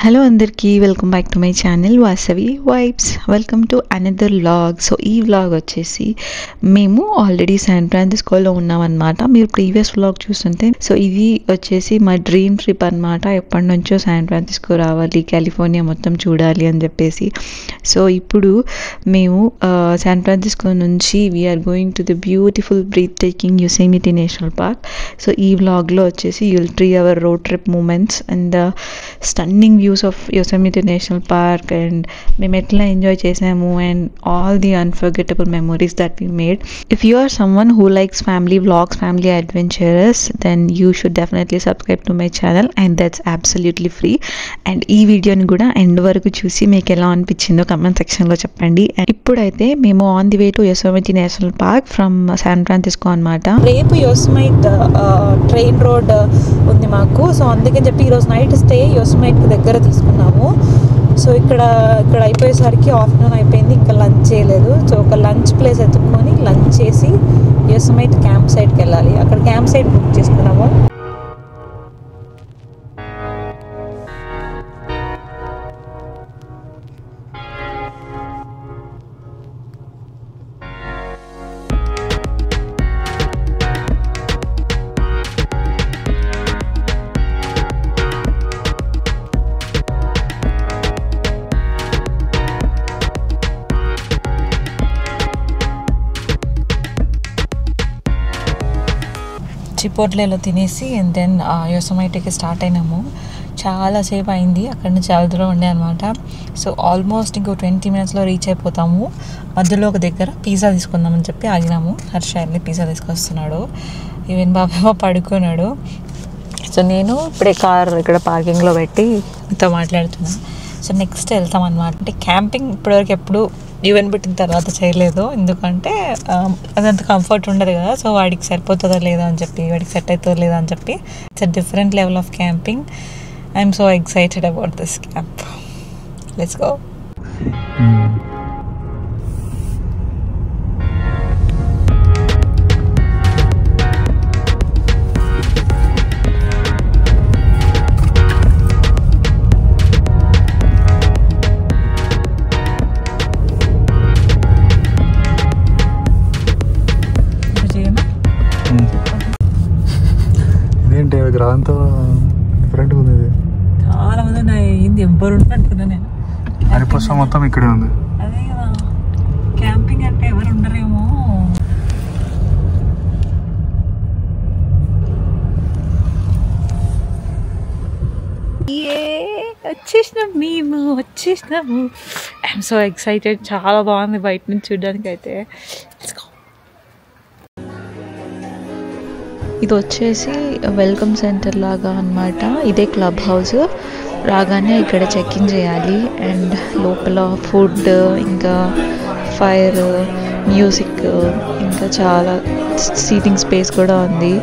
Hello అందరికీ welcome back to my channel Vasavi vibes. Welcome to another vlog. So ఈ vlog వచ్చేసి మేము already San ఫ్రాన్సిస్కోలో ఉన్నామన్నమాట. మీరు ప్రీవియస్ వ్లాగ్ చూస్తుంటే సో ఇది వచ్చేసి మా డ్రీమ్ ట్రిప్ అనమాట. ఎప్పటి నుంచో శాన్ ఫ్రాన్సిస్కో రావాలి, కాలిఫోర్నియా మొత్తం చూడాలి అని చెప్పేసి. సో ఇప్పుడు మేము శాన్ ఫ్రాన్సిస్కో నుంచి we're going to the beautiful breathtaking Yosemite National Park. So ఈ వ్లాగ్లో వచ్చేసి you'll tree our road trip moments and stunning views of Yosemite National Park and మేము ఎట్లా ఎంజాయ్ చేసాము and all the unforgettable memories that we made. If you are someone who likes family vlogs, family adventurous, then you should definitely subscribe to my channel and that's absolutely free. And ఈ వీడియోని కూడా end వరకు చూసి మీకు ఎలా అనిపించిందో comment సెక్షన్లో చెప్పండి. అండ్ ఇప్పుడైతే మేము on the way to Yosemite National Park from San Francisco అనమాట. రేపు యోసమైట్ ట్రైన్ రోడ్ ఉంది మాకు. సో అందుకని చెప్పి ఈరోజు నైట్ స్టే యోసమైట్ దగ్గర తీసుకున్నాము. సో ఇక్కడ అయిపోయేసరికి ఆఫ్టర్నూన్ అయిపోయింది, ఇంకా లంచ్ చేయలేదు. సో ఒక లంచ్ ప్లేస్ ఎత్తుకొని లంచ్ చేసి యోసమైట్ క్యాంప్ సైట్కి వెళ్ళాలి. అక్కడ క్యాంప్ సైట్ బుక్ చేసుకున్నాము. చిపోట్లేలో తినేసి అండ్ దెన్ యోసమైట్కి స్టార్ట్ అయినాము. చాలాసేపు అయింది, అక్కడి నుంచి చాలా దూరం ఉండే అనమాట. సో ఆల్మోస్ట్ ఇంకో 20 minutesలో రీచ్ అయిపోతాము. మధ్యలో ఒక దగ్గర పిజ్జా తీసుకుందామని చెప్పి ఆగినాము. హర్ష వెళ్ళి పిజ్జా తీసుకొస్తున్నాడు. ఈవెన్ బాబా పడుకున్నాడు. సో నేను ఇప్పుడే కార్ ఇక్కడ పార్కింగ్లో పెట్టి మీతో మాట్లాడుతున్నాను. సో నెక్స్ట్ వెళ్తాం అనమాట. అంటే క్యాంపింగ్ ఇప్పటివరకు ఎప్పుడు ఈవెన్ పెట్టిన తర్వాత చేయలేదు, ఎందుకంటే అదంత కంఫర్ట్ ఉండదు కదా. సో వాడికి సరిపోతుందో లేదా అని చెప్పి, వాడికి సెట్ అవుతుందో లేదా అని చెప్పి it's a different level of camping. I'm so excited about this camp. Let's go. అంతా డిఫరెంట్గా ఉంది. ఇది చాలా మంది ఏంది ఎవ్వరు అనుకున్నా నేను. హరిపోసా మొత్తం ఇక్కడే ఉంది. అదే కదా, క్యాంపింగ్ అంటే ఎవరు ఉండరేమో. వచ్చేసినాము. I'm so excited. చాలా బాగుంది బయట నుంచి చూడడానికి అయితే. ఇది వచ్చేసి వెల్కమ్ సెంటర్ లాగా అనమాట. ఇదే క్లబ్ హౌస్. రాగానే ఇక్కడ చెక్ ఇన్ చేయాలి అండ్ లోపల ఫుడ్, ఇంకా ఫైర్, మ్యూజిక్, ఇంకా చాలా సీటింగ్ స్పేస్ కూడా ఉంది.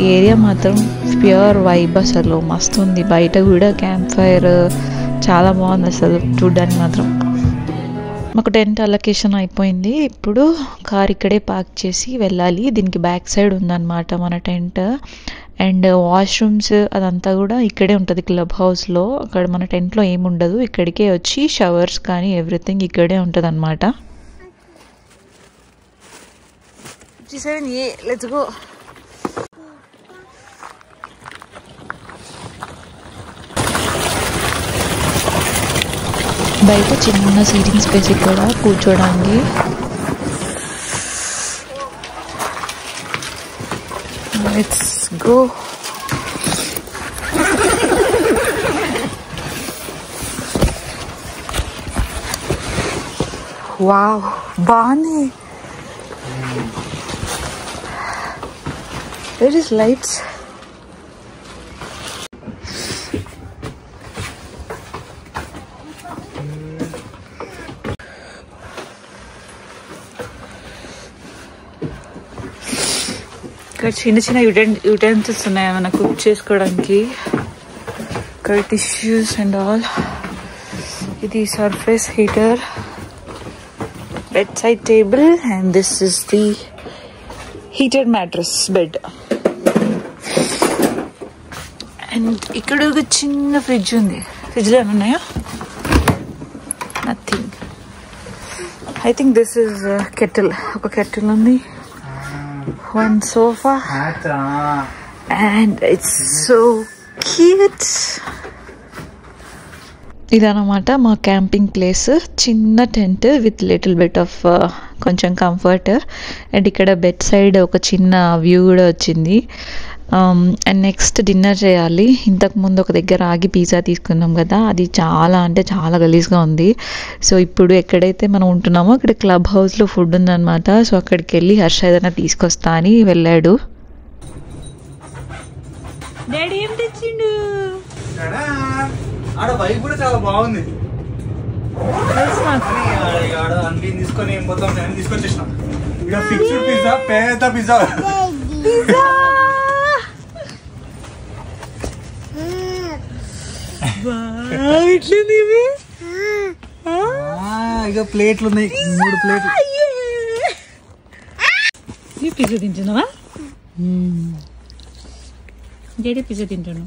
ఈ ఏరియా మాత్రం ప్యూర్ వైబ్, అసలు మస్తు ఉంది. బయట కూడా క్యాంప్ ఫైర్ చాలా బాగుంది అసలు చూడ్డానికి మాత్రం. మాకు టెంట్ అలొకేషన్ అయిపోయింది. ఇప్పుడు కార్ ఇక్కడే పార్క్ చేసి వెళ్ళాలి. దీనికి బ్యాక్ సైడ్ ఉందన్నమాట మన టెంట్. అండ్ వాష్రూమ్స్ అదంతా కూడా ఇక్కడే ఉంటుంది క్లబ్ హౌస్లో. అక్కడ మన టెంట్లో ఏముండదు, ఇక్కడికే వచ్చి షవర్స్ కానీ ఎవ్రీథింగ్ ఇక్కడే ఉంటుంది అనమాట. బయట చిన్న సీటింగ్ స్పేస్ ఇక్కడ కూర్చోడానికి. Let's go. వావ్, బాగుంది. There is lights. ఇక్కడ చిన్న చిన్న యుటెన్సిల్స్ ఉన్నాయి ఏమైనా కుక్ చేసుకోవడానికి. ఇక్కడ టిష్యూస్ అండ్ ఆల్. ఇది surface heater, bed side table and this is the heated mattress bed. And ఇక్కడ ఒక చిన్న ఫ్రిడ్జ్ ఉంది. ఫ్రిడ్జ్లో ఏమైనా ఉన్నాయా? Nothing. I think this is kettle. ఒక కెటిల్ ఉంది, one sofa, and it's so cute. ఇదన్నమాట మా క్యాంపింగ్ ప్లేస్. చిన్న tent with little bit of కొంచెం కంఫర్ట్. అండ్ ఇక్కడ బెడ్ సైడ్ ఒక చిన్న వ్యూ కూడా వచ్చింది. అండ్ నెక్స్ట్ డిన్నర్ చేయాలి. ఇంతకుముందు ఒక దగ్గర ఆగి పిజ్జా తీసుకున్నాం కదా, అది చాలా అంటే చాలా గలీజ్గా ఉంది. సో ఇప్పుడు ఎక్కడైతే మనం ఉంటున్నామో అక్కడ క్లబ్ హౌస్లో ఫుడ్ ఉందన్నమాట. సో అక్కడికి వెళ్ళి హర్ష ఏదైనా తీసుకొస్తా అని వెళ్ళాడు. డాడీ ఏం తెచ్చిండు? ఆడ వైపు కూడా చాలా బాగుంది. అన్ని తీసుకొని మొత్తం నేను తీసుకొచ్చేసిన. ఇక ఫిక్స్డ్ పిజ్జా, పెద్ద పిజ్జా. ఇక ప్లేట్లు ఉన్నాయి, 3 ప్లేట్లు. నీ పిజ్జా తింటున్నావా? డాడీ పిజ్జా తింటాను.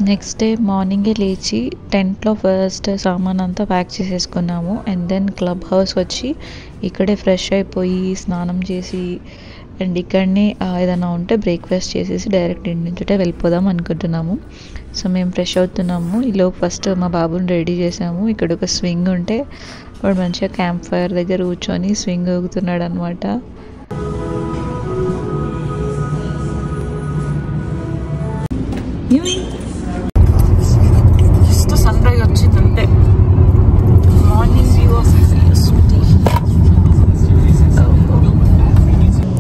నెక్స్ట్ డే మార్నింగే లేచి టెంట్లో ఫస్ట్ సామాన్ అంతా ప్యాక్ చేసేసుకున్నాము. అండ్ దెన్ క్లబ్ హౌస్ వచ్చి ఇక్కడే ఫ్రెష్ అయిపోయి స్నానం చేసి అండ్ ఇక్కడనే ఏదైనా ఉంటే బ్రేక్ఫాస్ట్ చేసేసి డైరెక్ట్ ఇంటి నుంచే వెళ్ళిపోదాం అనుకుంటున్నాము. సో మేము ఫ్రెష్ అవుతున్నాము. ఈలోపు ఫస్ట్ మా బాబుని రెడీ చేసాము. ఇక్కడ ఒక స్వింగ్ ఉంటే వాడు మంచిగా క్యాంప్ ఫైర్ దగ్గర కూర్చొని స్వింగ్ ఊగుతున్నాడు అనమాట. సన్ రైజ్ వచ్చిందంటే మార్నింగ్ వ్యూ ఆఫ్ యోసెమిటీ.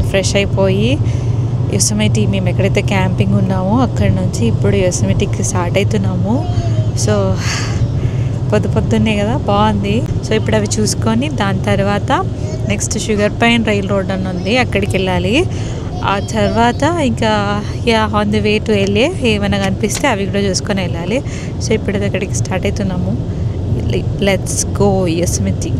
ఫ్రెష్ అయిపోయి యోసెమిటీ మేము ఎక్కడైతే క్యాంపింగ్ ఉన్నామో అక్కడ నుంచి ఇప్పుడు యోసెమిటీకి స్టార్ట్ అవుతున్నాము. సో పొద్దున్నే కదా, బాగుంది. సో ఇప్పుడు అవి చూసుకొని దాని తర్వాత next sugar pine rail road అని ఉంది, అక్కడికి వెళ్ళాలి. ఆ తర్వాత ఇంకా ఆన్ ది వే టు వెళ్ళి ఏమైనా కనిపిస్తే అవి కూడా చూసుకొని వెళ్ళాలి. సో ఇప్పుడు అక్కడికి స్టార్ట్ అవుతున్నాము. Let's go Yosemite.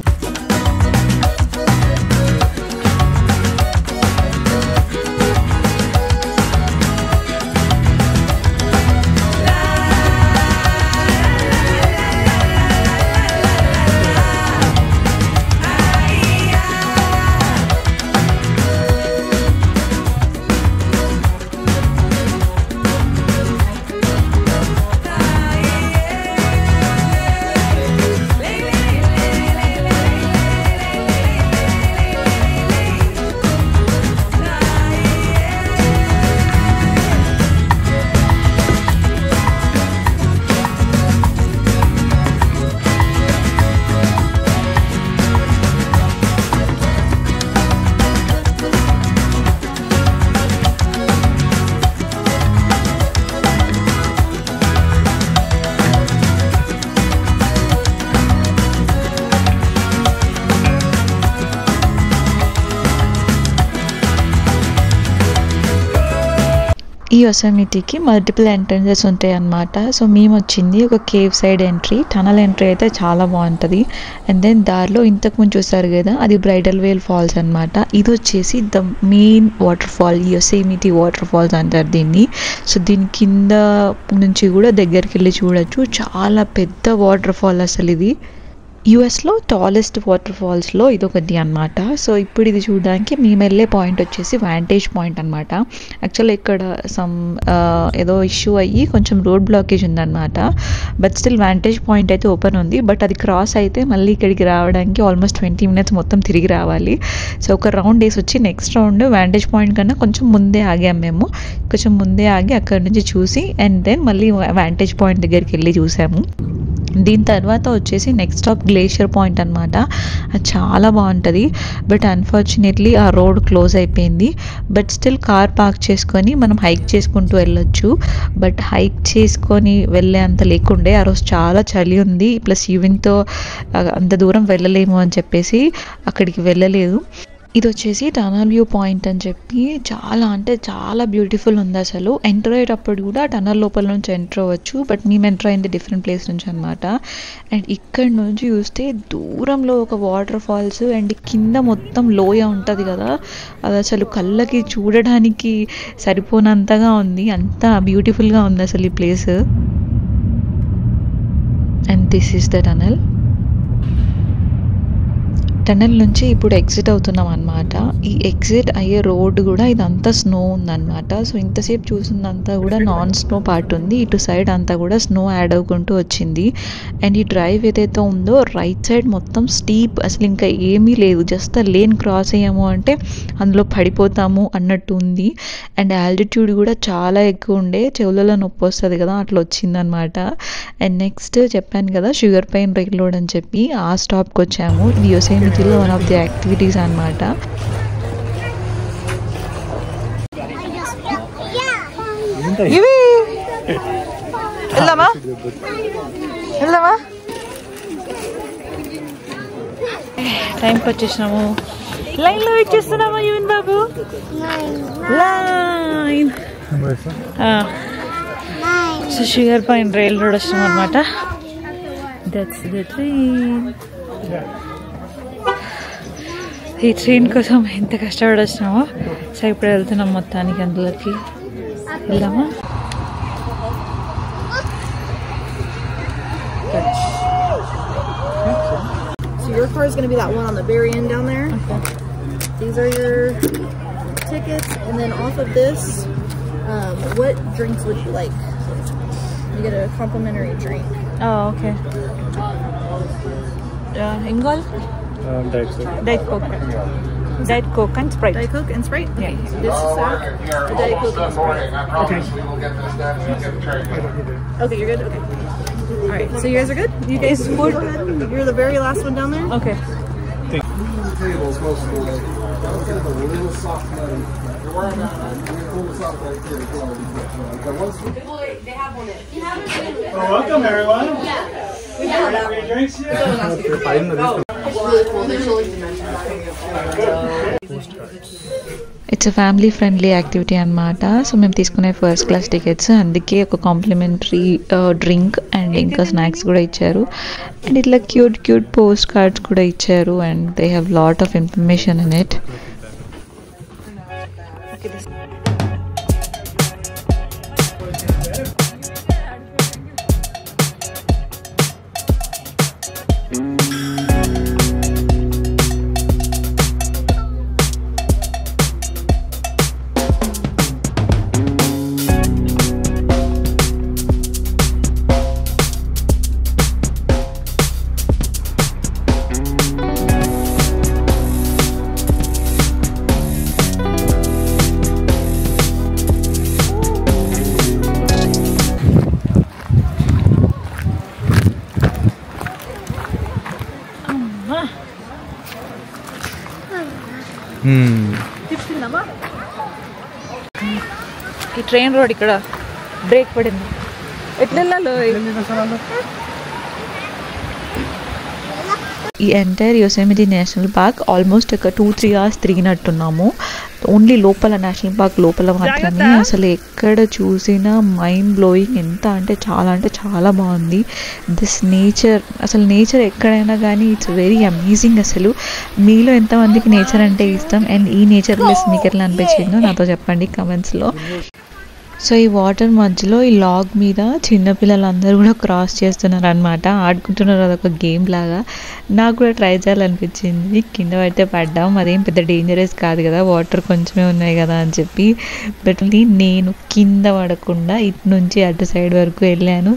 ఈ యోసెమిటీకి మల్టిపుల్ ఎంట్రన్సెస్ ఉంటాయి అన్నమాట. సో మేము వచ్చింది ఒక cave side entry. Tunnel entry అయితే చాలా బాగుంటుంది. అండ్ దెన్ దారిలో ఇంతకుముందు చూసారు కదా, అది బ్రైడల్ వేల్ ఫాల్స్ అనమాట. ఇది వచ్చేసి the main waterfall, Yosemite waterfalls అంటారు దీన్ని. సో దీని కింద నుంచి కూడా దగ్గరికి వెళ్ళి చూడొచ్చు. చాలా పెద్ద వాటర్ ఫాల్ అసలు ఇది. యూఎస్లో టాలెస్ట్ వాటర్ ఫాల్స్లో ఇదొకటి అనమాట. సో ఇప్పుడు ఇది చూడడానికి మేము వెళ్ళే పాయింట్ వచ్చేసి వ్యాంటేజ్ పాయింట్ అనమాట. యాక్చువల్లీ ఇక్కడ ఏదో ఇష్యూ అయ్యి కొంచెం రోడ్ బ్లాకేజ్ ఉందన్నమాట. బట్ స్టిల్ వ్యాంటేజ్ పాయింట్ అయితే ఓపెన్ ఉంది. బట్ అది క్రాస్ అయితే మళ్ళీ ఇక్కడికి రావడానికి ఆల్మోస్ట్ 20 minutes మొత్తం తిరిగి రావాలి. సో ఒక రౌండ్ వేసి వచ్చి నెక్స్ట్ రౌండ్ వ్యాంటేజ్ పాయింట్ కన్నా కొంచెం ముందే ఆగాం మేము. కొంచెం ముందే ఆగి అక్కడ నుంచి చూసి అండ్ దెన్ మళ్ళీ వ్యాంటేజ్ పాయింట్ దగ్గరికి వెళ్ళి చూసాము. దీని తర్వాత వచ్చేసి నెక్స్ట్ స్టాప్ గ్లేషియర్ పాయింట్ అనమాట. అది చాలా బాగుంటుంది. బట్ అన్ఫార్చునేట్లీ ఆ రోడ్ క్లోజ్ అయిపోయింది. బట్ స్టిల్ కార్ పార్క్ చేసుకొని మనం హైక్ చేసుకుంటూ వెళ్ళొచ్చు. బట్ హైక్ చేసుకొని వెళ్ళే అంత లేకుండే, ఆ రోజు చాలా చలి ఉంది. ప్లస్ ఈవెన్తో అంత దూరం వెళ్ళలేము అని చెప్పేసి అక్కడికి వెళ్ళలేదు. ఇది వచ్చేసి టనల్ వ్యూ పాయింట్ అని చెప్పి చాలా అంటే చాలా బ్యూటిఫుల్ ఉంది అసలు. ఎంటర్ అయ్యేటప్పుడు కూడా టనల్ లోపల నుంచి ఎంటర్ అవ్వచ్చు, బట్ మేము ఎంటర్ అయింది డిఫరెంట్ ప్లేస్ నుంచి అనమాట. అండ్ ఇక్కడ నుంచి చూస్తే దూరంలో ఒక వాటర్ ఫాల్స్ అండ్ కింద మొత్తం లోయ ఉంటుంది కదా, అది అసలు కళ్ళకి చూడడానికి సరిపోనంతగా ఉంది, అంత బ్యూటిఫుల్గా ఉంది అసలు ఈ place. And this is the tunnel. Tunnel నుంచి ఇప్పుడు ఎగ్జిట్ అవుతున్నాం అనమాట. ఈ ఎగ్జిట్ అయ్యే రోడ్ కూడా ఇదంతా స్నో ఉందన్నమాట. సో ఇంతసేపు చూసిందంతా కూడా నాన్ స్నో పార్ట్ ఉంది, ఇటు సైడ్ అంతా కూడా స్నో యాడ్ అవ్వుకుంటూ వచ్చింది. అండ్ ఈ డ్రైవ్ ఏదైతే ఉందో రైట్ సైడ్ మొత్తం స్టీప్, అసలు ఇంకా ఏమీ లేదు, జస్ట్ లేన్ క్రాస్ అయ్యాము అంటే అందులో పడిపోతాము అన్నట్టు ఉంది. అండ్ ఆల్టిట్యూడ్ కూడా చాలా ఎక్కువ ఉండే, చెవులలో నొప్పి వస్తుంది కదా, అట్లా వచ్చిందనమాట. అండ్ నెక్స్ట్ చెప్పాను కదా షుగర్ పైన్ రైల్ రోడ్ అని చెప్పి, ఆ స్టాప్కి వచ్చాము. ఇది యోసెమిటీలో వన్ ఆఫ్ ది యాక్టివిటీస్ అనమాట. టైంకి వచ్చేసినాము, లైన్లో వెయిట్ చేస్తున్నామా యువన్ బాబు? Line. So sugar pine railroad వస్తున్నాం అనమాట. That's the train. ఈ ట్రైన్ కోసం ఎంత కష్టపడి వచ్చినామో. సో ఇప్పుడు వెళ్తున్నాం మొత్తానికి అందులోకి, వెళ్దామా? So your car is going to be that one on the very end down there. Okay. These are your tickets, and then off of this, what drinks would you like? You get a complimentary drink. Oh, okay. Ingol? Diet Coke. Diet Coke and Sprite. Diet Coke and Sprite? Okay. Yeah. So this is the Diet Coke and Sprite. Okay. Okay, you're good? Okay. Alright, so you guys are good? You guys food? You're the very last one down there? Okay. Welcome everyone. Any drinks here? It's family friendly activity అనమాట. So మేము తీసుకునే first class tickets, అందుకే ఒక complementary drink and ఇంకా snacks కూడా ఇచ్చారు. And ఇట్లా cute cute post cards కూడా ఇచ్చారు. And they have lot of information in it. ఈ ట్రైన్ రోడ్ ఇక్కడ బ్రేక్ పడింది, ఎట్లా వెళ్ళాలో? ఈ ఎంటైర్ యోసెమిటీ నేషనల్ పార్క్ ఆల్మోస్ట్ ఒక 2-3 hours తిరిగినట్టున్నాము. ఓన్లీ లోపల నేషనల్ పార్క్ లోపల మాత్రమే. అసలు ఎక్కడ చూసినా మైండ్ బ్లోయింగ్, ఎంత అంటే చాలా బాగుంది. దిస్ నేచర్, అసలు నేచర్ ఎక్కడైనా కానీ ఇట్స్ వెరీ అమేజింగ్. అసలు మీలో ఎంతమందికి నేచర్ అంటే ఇష్టం అండ్ ఈ నేచర్ ప్లేస్ మీకు ఎట్లా అనిపించిందో నాతో చెప్పండి కమెంట్స్లో. సో ఈ వాటర్ మధ్యలో ఈ లాగ్ మీద చిన్నపిల్లలందరూ కూడా క్రాస్ చేస్తున్నారు అనమాట, ఆడుకుంటున్నారు, అదొక గేమ్ లాగా. నాకు కూడా ట్రై చేయాలనిపించింది. కింద పడితే పడ్డాం, అదేం పెద్ద డేంజరస్ కాదు కదా, వాటర్ కొంచెమే ఉన్నాయి కదా అని చెప్పి. బట్ నేను కింద పడకుండా ఇటు నుంచి అటు సైడ్ వరకు వెళ్ళాను.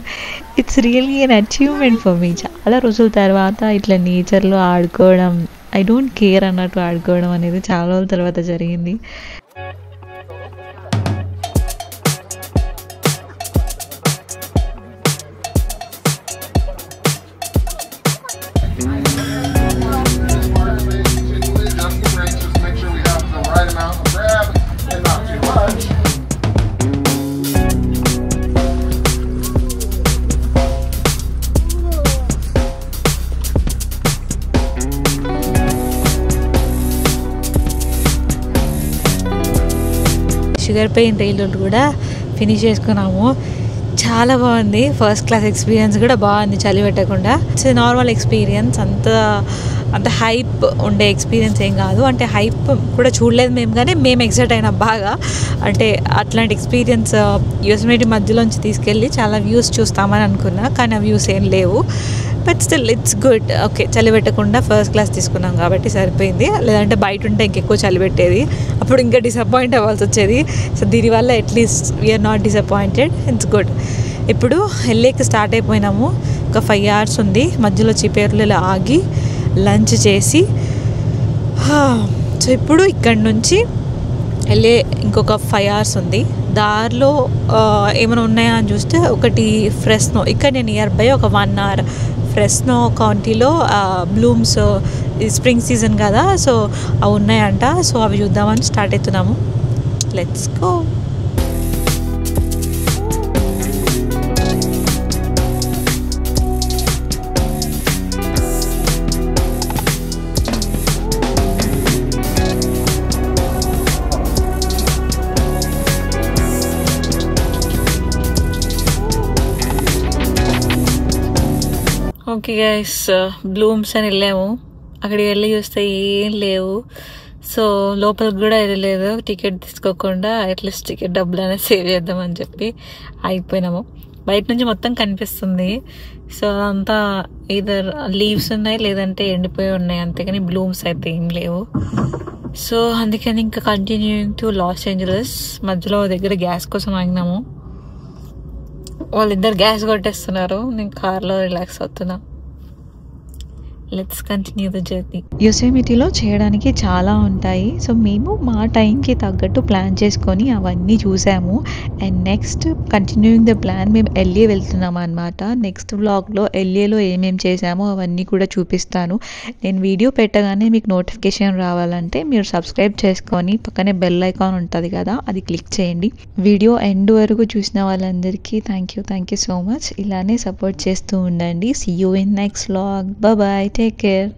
It's really an achievement for me. చాలా రోజుల తర్వాత ఇట్లా నేచర్లో ఆడుకోవడం, ఐ డోంట్ కేర్ అన్నట్టు ఆడుకోవడం అనేది చాలా రోజుల తర్వాత జరిగింది. షుగర్ పెయిన్ రైల్ రోడ్ కూడా ఫినిష్ చేసుకున్నాము. చాలా బాగుంది. ఫస్ట్ క్లాస్ ఎక్స్పీరియన్స్ కూడా బాగుంది చలి పెట్టకుండా. ఇట్స్ నార్మల్ ఎక్స్పీరియన్స్, అంత హైప్ ఉండే ఎక్స్పీరియన్స్ ఏం కాదు. అంటే హైప్ కూడా చూడలేదు మేము, కానీ మేము ఎక్సైట్ అయినా బాగా. అంటే అట్లాంటి ఎక్స్పీరియన్స్ యోసమైటీ మధ్యలోంచి తీసుకెళ్ళి చాలా వ్యూస్ చూస్తామని అనుకున్నా, కానీ ఆ వ్యూస్ ఏం లేవు. But still it's good. Okay, చలి పెట్టకుండా ఫస్ట్ క్లాస్ తీసుకున్నాం కాబట్టి సరిపోయింది. లేదంటే బయట ఉంటే ఇంకెక్కువ చలి పెట్టేది, అప్పుడు ఇంకా డిసప్పాయింట్ అవ్వాల్సి వచ్చేది. సో దీనివల్ల at least we are not disappointed. It's good. ఇప్పుడు ఎల్ఏకి స్టార్ట్ అయిపోయినాము. ఒక 5 hours ఉంది. మధ్యలో చిపేర్లలో ఆగి లంచ్ చేసి, సో ఇప్పుడు ఇక్కడ నుంచి వెళ్ళే ఇంకొక 5 hours ఉంది. దారిలో ఏమైనా ఉన్నాయా అని చూస్తే ఒకటి ఫ్రెస్నో, ఇక్కడ నేను నియర్ బై ఒక 1 hour ఫ్రెస్నో కౌంటీలో బ్లూమ్స్, స్ప్రింగ్ సీజన్ కదా, సో అవి ఉన్నాయంట. సో అవి చూద్దామని స్టార్ట్ అవుతున్నాము. Let's go. Okay guys, blooms అని వెళ్ళాము. అక్కడికి వెళ్ళి చూస్తే ఏం లేవు. సో లోపలికి కూడా వెళ్ళలేదు, టికెట్ తీసుకోకుండా. అట్లీస్ట్ టికెట్ డబ్బులు అనేది సేవ్ చేద్దామని చెప్పి అయిపోయినాము. బయట నుంచి మొత్తం కనిపిస్తుంది. సో అదంతా ఈధర్ లీవ్స్ ఉన్నాయి లేదంటే ఎండిపోయి ఉన్నాయి, అంతేగాని బ్లూమ్స్ అయితే ఏం లేవు. సో అందుకని ఇంకా కంటిన్యూయింగ్ టు లాస్ ఏంజలస్. మధ్యలో దగ్గర గ్యాస్ కోసం ఆగినాము. వాళ్ళిద్దరు గ్యాస్ కొట్టేస్తున్నారు, నేను కార్లో రిలాక్స్ అవుతున్నా. Let's continue the journey. యోసెమిటీలో చేయడానికి చాలా ఉంటాయి. సో మేము మా టైంకి తగ్గట్టు ప్లాన్ చేసుకొని అవన్నీ చూసాము. And next continuing the plan మేము ఎల్ఏ వెళ్తున్నాం అనమాట. నెక్స్ట్ వ్లాగ్లో ఎల్ఏలో ఏమేమి చేసామో అవన్నీ కూడా చూపిస్తాను. నేను వీడియో పెట్టగానే మీకు నోటిఫికేషన్ రావాలంటే మీరు సబ్స్క్రైబ్ చేసుకొని పక్కనే బెల్ ఐకాన్ ఉంటుంది కదా, అది క్లిక్ చేయండి. వీడియో ఎండ్ వరకు చూసిన వాళ్ళందరికీ థ్యాంక్ యూ సో మచ్. ఇలానే సపోర్ట్ చేస్తూ ఉండండి. See you in next vlog. Bye, take care.